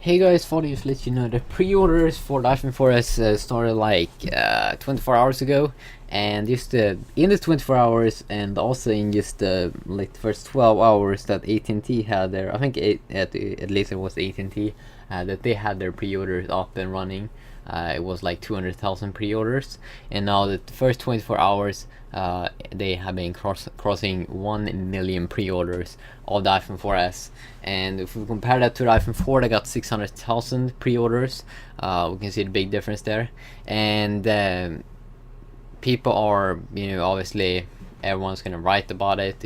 Hey guys, thought to let you know the pre-orders for the iPhone 4S started like 24 hours ago, and just in the 24 hours and also in just the like the first 12 hours that AT&T had their, I think at least it was AT&T that they had their pre-orders up and running. It was like 200,000 pre-orders, and now the first 24 hours they have been crossing 1 million pre-orders of the iPhone 4S. And if we compare that to the iPhone 4, they got 600,000 pre-orders. We can see the big difference there. And people are, obviously everyone's gonna write about it.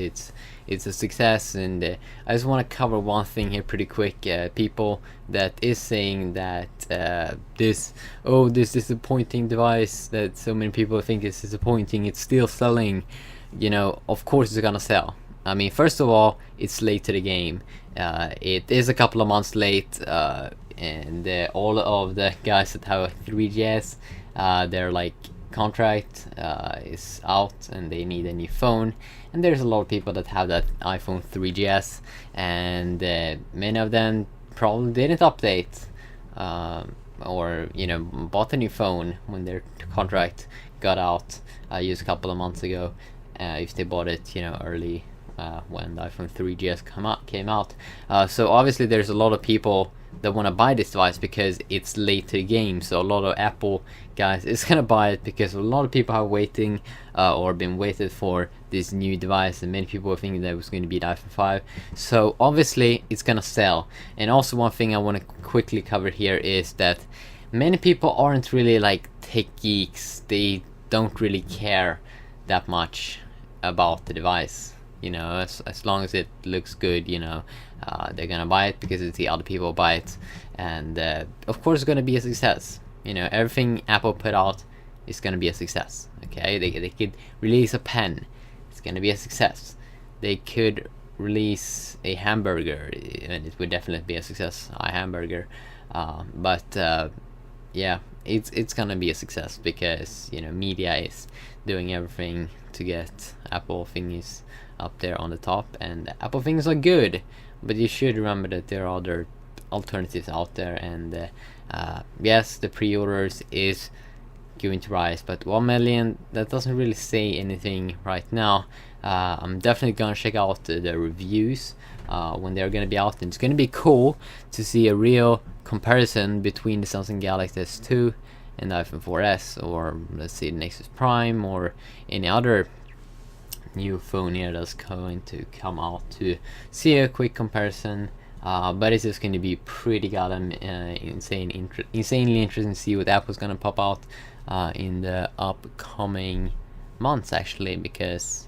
It's a success, and I just want to cover one thing here pretty quick. People that is saying that this disappointing device that so many people think is disappointing, it's still selling. Of course it's gonna sell. I mean, first of all, it's late to the game. It is a couple of months late, and all of the guys that have a 3GS, they're like contract is out and they need a new phone, and there's a lot of people that have that iPhone 3GS, and many of them probably didn't update, or bought a new phone when their contract got out just a couple of months ago, if they bought it early, when the iPhone 3GS came out. So obviously there's a lot of people that want to buy this device because it's late to the game. So a lot of Apple guys is gonna buy it because a lot of people are waiting, or been waited for this new device, and many people think that it was going to be the iPhone 5. So obviously it's gonna sell. And also one thing I want to quickly cover here is that many people aren't really like tech geeks. They don't really care that much about the device. As long as it looks good, they're gonna buy it because they see other people buy it, and of course it's gonna be a success. Everything Apple put out is gonna be a success. Okay, they could release a pen, it's gonna be a success. They could release a hamburger, and it would definitely be a success. A hamburger, but yeah, it's gonna be a success because media is doing everything to get Apple thingies up there on the top, and Apple things are good, but you should remember that there are other alternatives out there, and yes, the pre-orders is going to rise, but 1 million, that doesn't really say anything right now. I'm definitely gonna check out the reviews when they're gonna be out, and it's gonna be cool to see a real comparison between the Samsung Galaxy S2 and the iPhone 4S, or let's say the Nexus Prime, or any other new phone here that's going to come out, to see a quick comparison. But it's just going to be pretty goddamn insanely interesting to see what Apple's going to pop out in the upcoming months, actually, because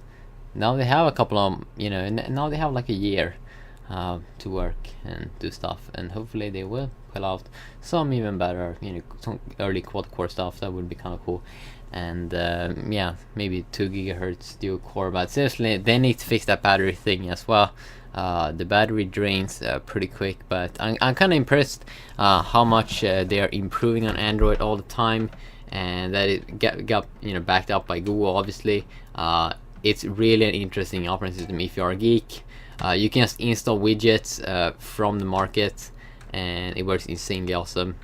now they have a couple of now they have like a year to work and do stuff, and hopefully they will pull out some even better, some early quad-core stuff that would be kind of cool. And yeah, maybe 2 gigahertz dual core, but seriously they need to fix that battery thing as well. The battery drains pretty quick, but I'm kind of impressed how much they are improving on Android all the time, and that it got backed up by Google, obviously. It's really an interesting operating system if you are a geek. You can just install widgets from the market, and it works insanely awesome.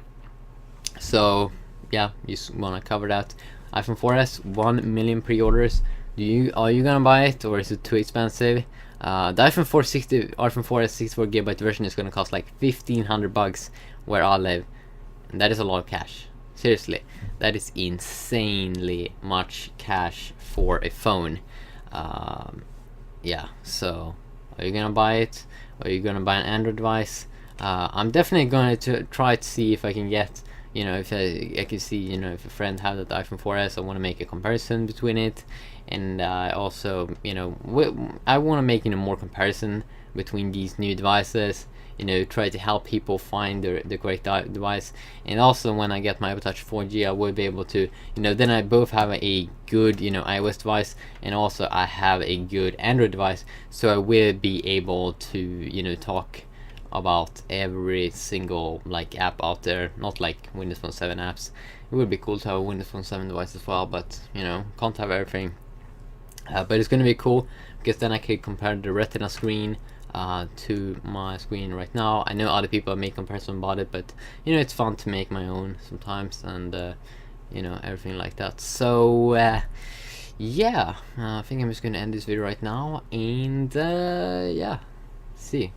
So yeah, you just want to cover that. iPhone 4S, 1 million pre-orders. Are you gonna buy it, or is it too expensive? The iPhone 4S 64GB version is gonna cost like $1,500 where I live, and that is a lot of cash. Seriously, that is insanely much cash for a phone. Yeah, so are you gonna buy it? Or are you gonna buy an Android device? I'm definitely going to try to see if I can get, if I can see, if a friend has that iPhone 4S, I want to make a comparison between it, and also, I want to make more comparison between these new devices. Try to help people find the correct device, and also when I get my Apple Touch 4G, I will be able to, then I both have a good, iOS device, and also I have a good Android device, so I will be able to, talk about every single app out there, not like Windows Phone 7 apps. It would be cool to have a Windows Phone 7 device as well, but can't have everything. But it's gonna be cool because then I could compare the Retina screen to my screen right now. I know other people make comparison about it, but you know, it's fun to make my own sometimes, and you know, everything like that. So yeah, I think I'm just gonna end this video right now, and yeah, see.